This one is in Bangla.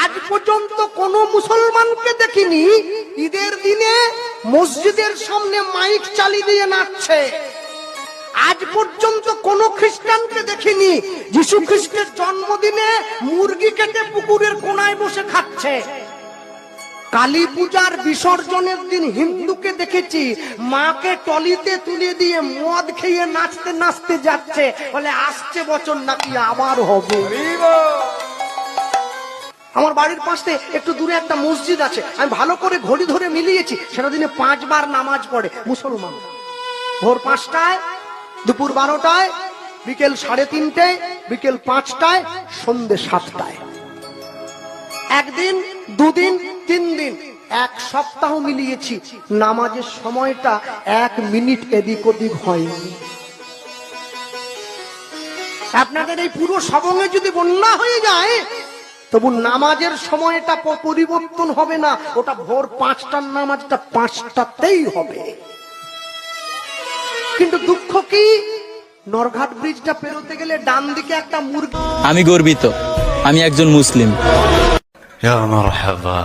আজ পর্যন্ত কোন মুসলমানকে দেখিনি ঈদের দিনে মসজিদের সামনে মাইক চালিয়ে দিয়ে নাচছে। আজ পর্যন্ত কোন খ্রিস্টানকে দেখিনি যিশু খ্রিস্টের জন্মদিনে মুরগি কেটে পুকুরের কোনায় বসে খাচ্ছে। কালী পূজার বিসর্জনের দিন হিন্দুকে দেখেছি মাকে টলিতে তুলে দিয়ে মদ খেয়ে নাচতে নাচতে যাচ্ছে, বলে আসছে বছর নাকি আবার হবে। আমার বাড়ির পাশে একটু দূরে একটা মসজিদ আছে, আমি ভালো করে ঘড়ি ধরে মিলিয়েছি, সেটা দিনে 5 বার নামাজ পড়ে মুসলমান। ভোর 5টায়, দুপুর 12টায়, বিকেল 3:30টায়, বিকেল 5টায়, সন্ধ্যে 7টায়। একদিন, দুদিন, 3 দিন, 1 সপ্তাহ মিলিয়েছি, নামাজের সময়টা 1 মিনিট এদিক ওদিক হয়নি। আপনাদের এই পুরো সবঙ্গে যদি বন্যা হয়ে যায় তবু নামাজের সময়টা পরিবর্তন হবে না, ওটা ভোর 5টার নামাজটা 5টাতেই হবে। কিন্তু দুঃখ কি, নরঘাট ব্রিজটা পেরোতে গেলে ডান দিকে একটা মুরগি। আমি গর্বিত, আমি একজন মুসলিম। يا مرحبا